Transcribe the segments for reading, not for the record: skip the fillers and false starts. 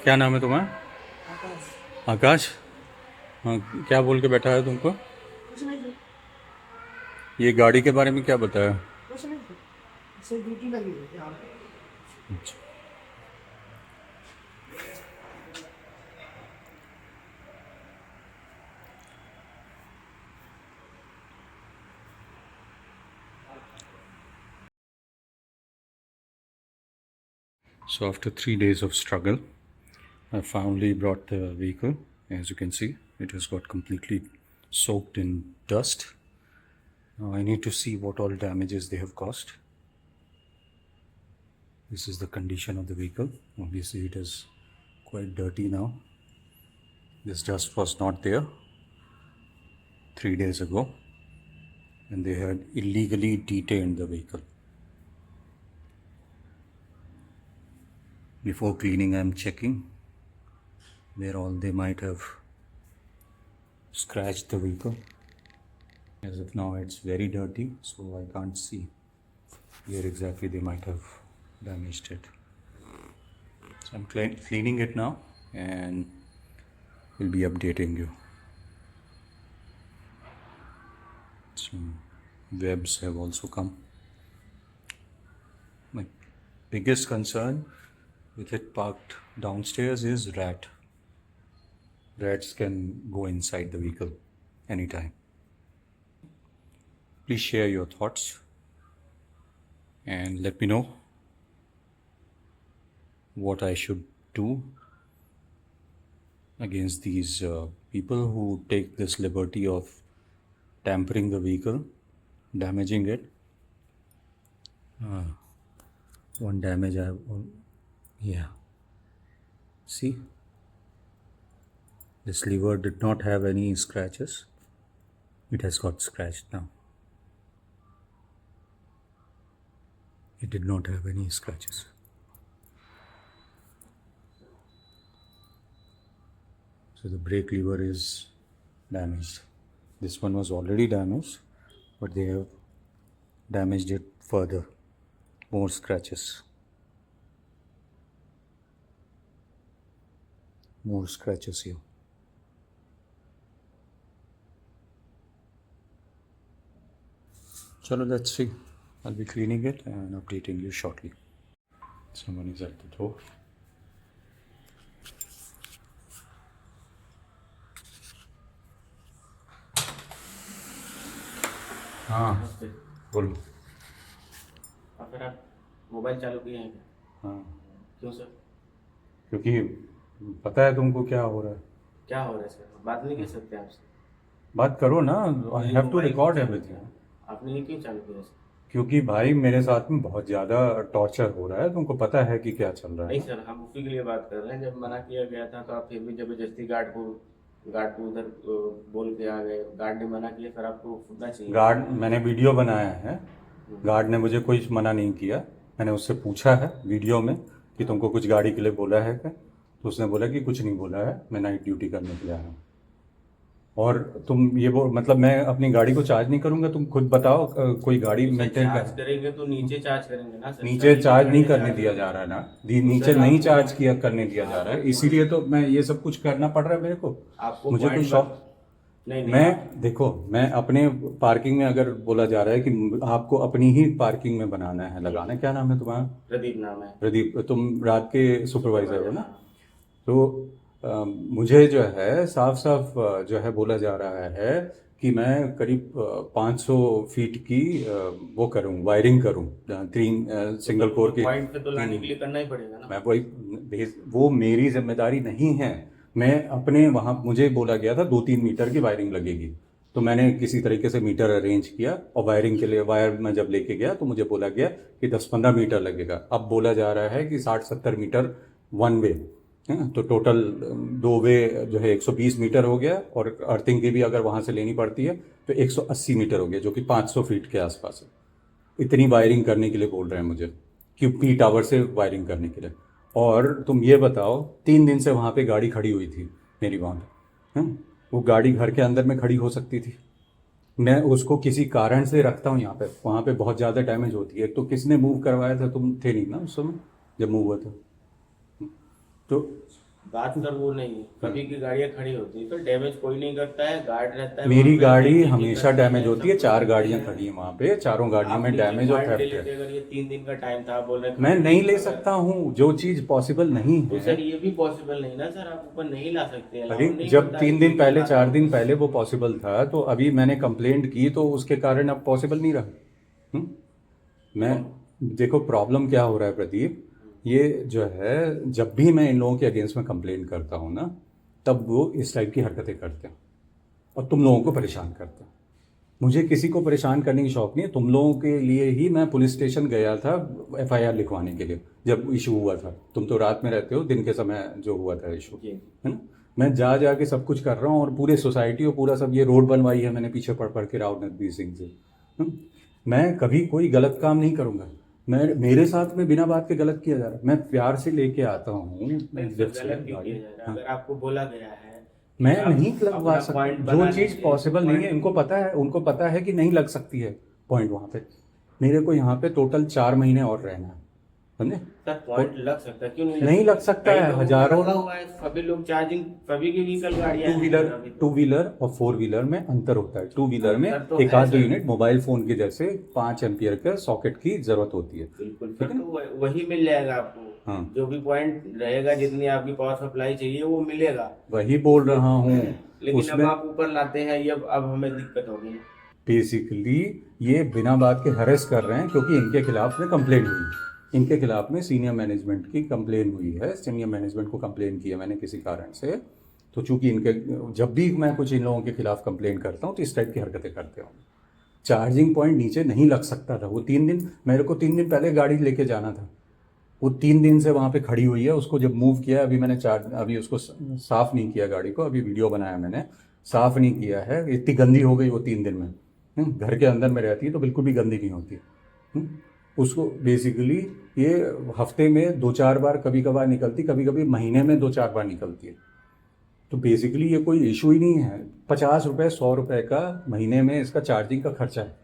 क्या नाम है तुम्हारा? आकाश। आकाश। हाँ, क्या बोल के बैठा है तुमको? कुछ नहीं सर। ये गाड़ी के बारे में क्या बताया? कुछ नहीं सर। इसे ड्यूटी लगी है यहाँ पे। So after 3 days of struggle, I finally brought the vehicle. As you can see, it has got completely soaked in dust. Now I need to see what all damages they have caused. This is the condition of the vehicle. Obviously, it is quite dirty now. This dust was not there 3 days ago, and they had illegally detained the vehicle. Before cleaning, I am checking where all they might have scratched the vehicle. As of now, it's very dirty, so I can't see where exactly they might have damaged it. So I'm cleaning it now and will be updating you. Some webs have also come. My biggest concern with it parked downstairs is rat. Rats can go inside the vehicle anytime. Please share your thoughts and let me know what I should do against these people who take this liberty of tampering the vehicle, damaging it. One damage I have, yeah. See, this lever did not have any scratches. It has got scratched now. It did not have any scratches. So the brake lever is damaged. This one was already damaged, but they have damaged it further. More scratches. More scratches here. Chalo, let's see. I'll be cleaning it and updating you shortly. Someone is at the door. हाँ, नमस्ते। बोलो। और फिर आप mobile चालू किए हैं क्या? हाँ, क्यों सर? क्योंकि पता है तुमको क्या हो रहा है। क्या हो रहा है सर? बात नहीं कर सकते आपसे? बात करो ना, आई ये हैव टू मोबाइल क्यों रिकॉर्ड चालू एवरीथिंग। किया? आपने ये क्यों चालू किया सर? क्योंकि भाई मेरे साथ में बहुत ज़्यादा टॉर्चर हो रहा है, तुमको पता है कि क्या चल रहा नहीं है। सर, हम उसी के लिए बात कर रहे हैं। जब मना किया गया था तो आप फिर भी जबरदस्ती गार्ड को उधर बोल के आ गए। गार्ड ने मना किया, फिर आपको फुटना चाहिए। गार्ड, मैंने वीडियो बनाया है। गार्ड ने मुझे कोई मना नहीं किया। मैंने उससे पूछा है वीडियो में कि तुमको कुछ गाड़ी के लिए बोला है क्या, तो उसने बोला कि कुछ नहीं बोला है, मैं नाइट ड्यूटी करने के लिए आया हूँ। और तुम ये मतलब मैं अपनी गाड़ी को चार्ज नहीं करूँगा? तुम खुद बताओ, कोई गाड़ी तो सर मेंटेन चार्ज कर। करेंगे तो नीचे चार्ज करेंगे ना सर, नीचे सभी की चार्ज नहीं गाड़ियाँ करने चार्ज दिया जा होंगी। रहा है ना, तो नीचे सर नहीं आपको चार्ज किया करने दिया जा रहा है, आपको इसीलिए तो मैं ये सब कुछ करना पड़ रहा है मेरे को। आपको मुझे कोई पॉइंट शौक नहीं नहीं आप मैं देखो, मैं अपने पार्किंग में अगर बोला जा रहा है कि आपको अपनी ही पार्किंग में बनाना है, लगाना है। क्या नाम है तुम्हारा? प्रदीप नाम है। प्रदीप, तुम रात के सुपरवाइजर हो सुपरवाइजर, ना? हाँ। तो मुझे जो है साफ साफ जो है बोला जा रहा है कि मैं करीब 500 फीट की वो करूं, वायरिंग करूं, तीन तो सिंगल सर कोर वो के पॉइंट पे तो तीन। लाने के लिए करना ही पड़ेगा ना। मैं वही वो मेरी जिम्मेदारी नहीं है। मैं अपने वहाँ, मुझे बोला गया था 2-3 मीटर की वायरिंग लगेगी, तो मैंने किसी तरीके से मीटर अरेंज किया और वायरिंग के लिए वायर मैं जब लेके गया तो मुझे बोला गया कि 10-15 मीटर लगेगा। अब बोला जा रहा है कि 60-70 मीटर वन वे है, तो टोटल दो वे जो है 120 मीटर हो गया, और अर्थिंग की भी अगर वहाँ से लेनी पड़ती है तो 180 मीटर हो गया, जो कि 500 फीट के आसपास है। इतनी वायरिंग करने के लिए बोल रहे हैं मुझे, कि पी टावर से वायरिंग करने के लिए। और तुम ये बताओ, 3 दिन से वहाँ पे गाड़ी खड़ी हुई थी मेरी वहाँ पे, हैं? वो गाड़ी घर के अंदर में खड़ी हो सकती थी। मैं उसको किसी कारण से रखता हूँ यहाँ पे, वहाँ पे बहुत ज़्यादा डैमेज होती है। तो किसने मूव करवाया था? तुम थे नहीं ना उस समय जब मूव हुआ था। तो बात सर वो नहीं है, कभी की गाड़ियाँ खड़ी होती है तो डैमेज कोई नहीं करता है, गार्ड रहता है मेरी वहाँ पे, गाड़ी चेकिंग हमेशा करते डैमेज हैं, होती है, सब 4 कुछ गाड़ियां करते हैं। खड़ी हैं वहाँ पे, चारों गाड़ियों आप में नीचे डैमेज और पॉइंट ले थेफ्ट है। लेते, अगर ये 3 दिन का टाइम था, आप बोल रहे मैं नहीं ले अगर सकता हूँ, जो चीज़ पॉसिबल नहीं तो है। सर ये भी पॉसिबल नहीं ना सर, आप ऊपर नहीं ला सकते, अरे अलाउड नहीं जब होता है 3 ये दिन भी पहले, लाना 4 दिन ऊपर। पहले वो पॉसिबल था, तो अभी मैंने कंप्लेंट की तो उसके कारण अब पॉसिबल नहीं रहा। हम्म? मैं, देखो प्रॉब्लम क्या हो रहा है प्रदीप, ये जो है, जब भी मैं इन लोगों के अगेंस्ट में कंप्लेंट करता हूँ ना, तब वो इस टाइप की हरकतें करते हैं और तुम लोगों को परेशान करते हैं। मुझे किसी को परेशान करने की शौक नहीं है, तुम लोगों के लिए ही मैं पुलिस स्टेशन गया था एफआईआर लिखवाने के लिए, जब इशू हुआ था। तुम तो रात में रहते हो, दिन के समय जो हुआ था इशू, जी। है ना। मैं जा जा के सब कुछ कर रहा हूँ, और पूरे सोसाइटी और पूरा सब, ये रोड बनवाई है मैंने पीछे पढ़ पढ़ के राव नरबीर सिंह से। हम्म? मैं कभी कोई गलत काम नहीं करूँगा। मैं, मेरे साथ में बिना बात के गलत किया जा रहा है, मैं प्यार से लेके आता हूँ नहीं सर, लिफ्ट से गलत क्यों गाड़ी। किया जा रहा है? हाँ, अगर आपको बोला गया है कि मैं आप नहीं लगवा अपना सकता, पॉइंट जो बना चीज़ लीजिए, तो पॉसिबल नहीं है, पॉइंट इनको पता है, उनको पता है कि नहीं लग सकती है पॉइंट वहाँ पे। मेरे को यहाँ पे टोटल 4 महीने और रहना है, समझे। सर पॉइंट लग सकता है, क्यों नहीं नहीं लग सकता कई है, लोगों का हजारों। लगा हुआ है, सभी लोग चार्जिंग, सभी की व्हीकल गाड़ियाँ टू हैं व्हीलर, सर अभी तो। 2 व्हीलर और 4 व्हीलर में अंतर होता है। 2 व्हीलर में अंतर तो एक है आध 2 सर। यूनिट मोबाइल फ़ोन के जैसे 5 एम्पियर का सॉकेट की ज़रूरत होती है। बिल्कुल ठीक सर, है तो ना। वही मिल जाएगा आपको। हाँ, जो भी पॉइंट रहेगा, जितनी आपकी पावर सप्लाई चाहिए वो मिलेगा। वही बोल रहा हूँ। लेकिन अब उसमें आप ऊपर लाते हैं, ये अब हमें दिक्कत होगी। बेसिकली ये बिना बात के हरेस कर रहे हैं, क्योंकि इनके खिलाफ में कंप्लेंट हुई, इनके खिलाफ में सीनियर मैनेजमेंट की कंप्लेन हुई है, सीनियर मैनेजमेंट को कंप्लेन किया मैंने किसी कारण से। तो चूंकि इनके, जब भी मैं कुछ इन लोगों के खिलाफ कंप्लेन करता हूँ तो इस टाइप की हरकतें करते हूँ। चार्जिंग पॉइंट नीचे नहीं लग सकता था, वो 3 दिन, मेरे को 3 दिन पहले गाड़ी लेके जाना था, वो 3 दिन से वहाँ पे खड़ी हुई है। उसको जब मूव किया, अभी मैंने अभी उसको साफ़ नहीं किया गाड़ी को, अभी वीडियो बनाया मैंने, साफ़ नहीं किया है, इतनी गंदी हो गई वो 3 दिन में। घर के अंदर में रहती है तो बिल्कुल भी गंदी नहीं होती। हम्म? उसको बेसिकली ये हफ्ते में 2-4 बार कभी कभार निकलती, कभी कभी महीने में 2-4 बार निकलती है। तो बेसिकली ये कोई इशू ही नहीं है। 50 रुपये 100 रुपये का महीने में इसका चार्जिंग का खर्चा है,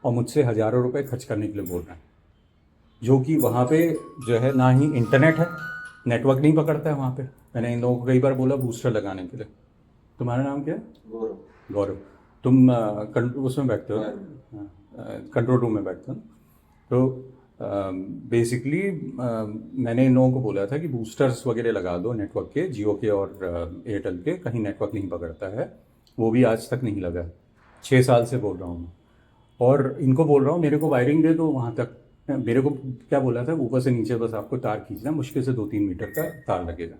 और मुझसे हज़ारों रुपये खर्च करने के लिए बोल रहे हैं, जो कि वहाँ पे जो है ना ही इंटरनेट है, नेटवर्क नहीं पकड़ता है वहाँ पे। मैंने इन लोगों को कई बार बोला बूस्टर लगाने के लिए। तुम्हारा नाम क्या है? गौरव। गौरव। तुम उसमें बैठते हो, कंट्रोल रूम में बैठते हो। तो बेसिकली मैंने इन लोगों को बोला था कि बूस्टर्स वगैरह लगा दो नेटवर्क के, जियो के और एयरटेल के, कहीं नेटवर्क नहीं पकड़ता है। वो भी आज तक नहीं लगा, 6 साल से बोल रहा हूँ मैं। और इनको बोल रहा हूँ मेरे को वायरिंग दे दो वहाँ तक। मेरे को क्या बोला था, ऊपर से नीचे बस आपको तार खींचना, मुश्किल से 2-3 मीटर का तार लगेगा।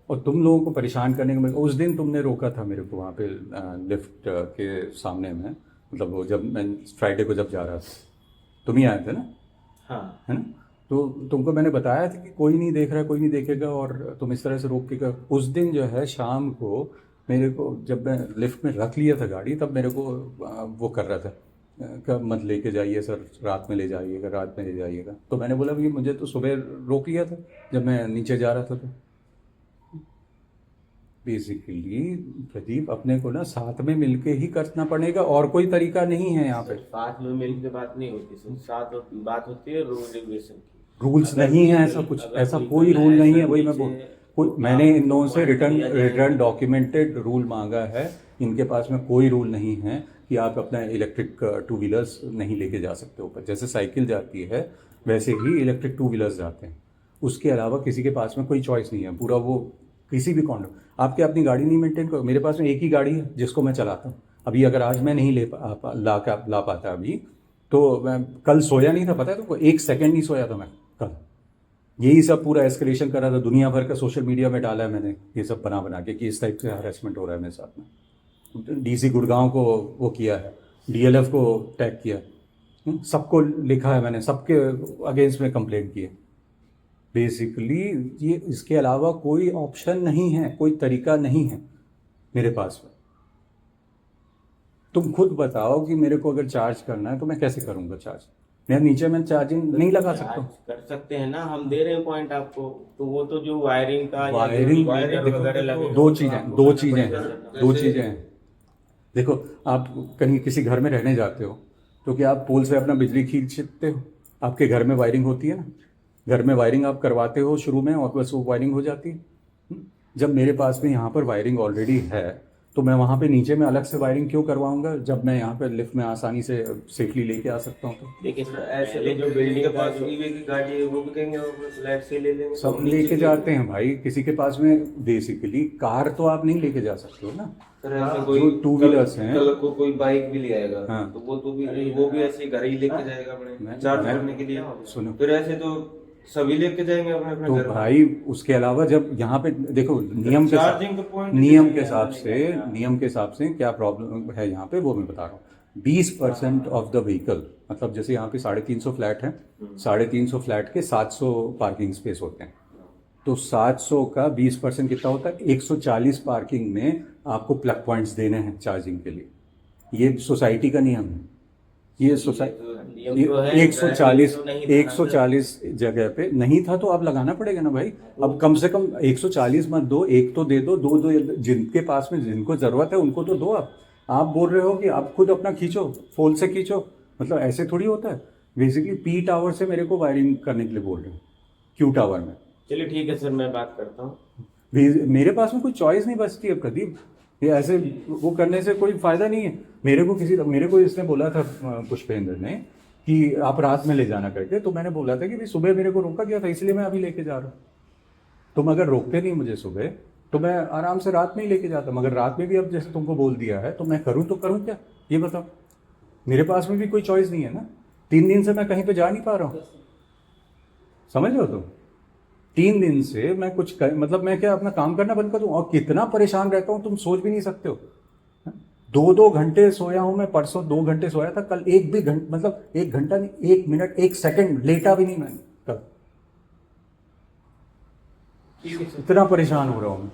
और तुम लोगों को परेशान करने का, उस दिन तुमने रोका था मेरे को वहाँ पे लिफ्ट के सामने में, मतलब वो जब मैं फ्राइडे को जब जा रहा था, तुम ही आए थे ना, हाँ है ना। तो तुमको मैंने बताया था कि कोई नहीं देख रहा, कोई नहीं देखेगा, और तुम इस तरह से रोक के कर। उस दिन जो है शाम को मेरे को, जब मैं लिफ्ट में रख लिया था गाड़ी, तब मेरे को वो कर रहा था, कब मत लेके जाइए सर, रात में ले जाइएगा, रात में ले जाइएगा। तो मैंने बोला भैया मुझे तो सुबह रोक लिया था जब मैं नीचे जा रहा था। तो बेसिकली प्रदीप, अपने को ना साथ में मिलके ही करना पड़ेगा, और कोई तरीका नहीं है यहाँ पे। साथ में मिल के बात नहीं होती सर, बात होती है रूल रेगुलेशन की। रूल्स अगर नहीं है कोई- ऐसा कुछ, अगर ऐसा कोई कोई रूल है नहीं है। सर वही मैं नीचे, कोई, तो मैंने इन आपको लोगों से पॉइंट दिया जाएगा। रिटर्न डॉक्यूमेंटेड रूल मांगा है। इनके पास में कोई रूल नहीं है कि आप अपना इलेक्ट्रिक 2 व्हीलर्स नहीं लेके जा सकते ऊपर। जैसे साइकिल जाती है वैसे ही इलेक्ट्रिक 2 व्हीलर्स जाते हैं। उसके अलावा किसी के पास में कोई चॉइस नहीं है। पूरा वो किसी भी कॉन्डो, आपके अपनी गाड़ी नहीं मेंटेन करो। मेरे पास में एक ही गाड़ी है जिसको मैं चलाता हूँ। अभी अगर आज मैं नहीं ला पाता अभी, तो मैं कल सोया नहीं था, पता है तुमको, 1 सेकंड नहीं सोया था मैं कल। यही सब पूरा एस्केलेशन कर रहा था, दुनिया भर का सोशल मीडिया में डाला है मैंने ये सब बना बना के कि इस टाइप से हरेसमेंट हो रहा है मेरे साथ में। डीसी गुड़गांव को वो किया है, डीएलएफ को टैग किया है, सबको लिखा है मैंने, सबके अगेंस्ट में कंप्लेंट की है। बेसिकली ये, इसके अलावा कोई ऑप्शन नहीं है, कोई तरीका नहीं है मेरे पास में। तुम खुद बताओ कि मेरे को अगर चार्ज करना है तो मैं कैसे करूँगा चार्ज? मैं नीचे में चार्जिंग नहीं लगा सकता हूँ। कर सकते हैं ना, हम दे रहे हैं पॉइंट आपको। तो वो तो जो वायरिंग का या जो वायरिंग, मीटर वगैरह लगेगा, दो तो चीज़ें आपको दो करना चीज़ें पड़ेगा हैं सर। दो चीज़ें हैं। देखो, आप कहीं किसी घर में रहने जाते हो तो क्या आप पोल से अपना बिजली खींचते हो? आपके घर में वायरिंग होती है ना, घर में वायरिंग आप करवाते हो शुरू में और बस वो वायरिंग हो जाती है। जब मेरे पास में यहाँ पर वायरिंग ऑलरेडी है तो मैं वहाँ पे नीचे में अलग से वायरिंग क्यों करवाऊंगा, जब मैं यहाँ पे लिफ्ट में आसानी से सेफली लेके आ सकता हूँ। तो देखिए सर, ऐसे जो बिल्डिंग के पास ईवी की गाड़ी है वो भी कहेंगे वो फ्लैट से ले लेंगे, सब तो नीचे लेके जाते हैं भाई, किसी के पास में बेसिकली कार तो आप नहीं लेके जा सकते हो ना। सर ऐसे जो कोई टू व्हीलर्स हैं, कल को कोई बाइक भी ले आएगा हाँ। तो वो भी ऐसे ही घर ही लेके जाएगा अपने चार्ज करने के लिए। सुनो, फिर ऐसे तो सभी लेके जाएंगे अपने अपने तो घर। भाई उसके अलावा जब यहाँ पे देखो नियम के चार्जिंग का पॉइंट नियम के हिसाब से क्या प्रॉब्लम है यहाँ पे वो मैं बता रहा हूँ। 20% ऑफ द व्हीकल, मतलब जैसे यहाँ पे 350 फ्लैट है, 350 फ्लैट के 700 पार्किंग स्पेस होते हैं, तो 700 का 20% कितना होता है, 140 पार्किंग में आपको प्लग पॉइंट्स देने हैं चार्जिंग के लिए। ये सोसाइटी का नियम है, ये सोसाइटी नियम तो है, 140 तो नहीं था ना 140 जगह पे नहीं था तो आप लगाना पड़ेगा ना भाई। अब कम से कम 140 मत दो, एक तो दे दो, दो जिनके पास में जिनको जरूरत है उनको तो दो। आप बोल रहे हो कि आप खुद अपना खींचो, फोन से खींचो, मतलब ऐसे थोड़ी होता है। बेसिकली पी टावर से मेरे को वायरिंग करने के लिए बोल रहे हो, क्यू टावर में। चलिए ठीक है सर, मैं बात करता हूँ। मेरे पास में कोई चॉइस नहीं बचती है प्रदीप, ये ऐसे वो करने से कोई फायदा नहीं है। मेरे को इसने बोला था पुष्पेंद्र ने कि आप रात में ले जाना करके, तो मैंने बोला था कि भाई सुबह मेरे को रोका गया था इसलिए मैं अभी लेके जा रहा हूँ। तुम अगर रोकते नहीं मुझे सुबह तो मैं आराम से रात में ही लेके जाता, मगर रात में भी अब जैसे तुमको बोल दिया है तो मैं करूँ तो करूँ क्या, ये बताओ। मेरे पास में भी कोई चॉइस नहीं है ना। 3 दिन से मैं कहीं पे जा नहीं पा रहा हूँ, समझ लो तुम। 3 दिन से मैं मतलब मैं क्या अपना काम करना बंद कर दूँ, और कितना परेशान रहता हूँ तुम सोच भी नहीं सकते हो। 2 घंटे सोया हूँ मैं, परसों 2 घंटे सोया था, कल 1 भी घंटा, मतलब 1 घंटा नहीं, 1 मिनट 1 सेकंड लेटा भी नहीं मैंने कल। इतना परेशान हो रहा हूँ मैं।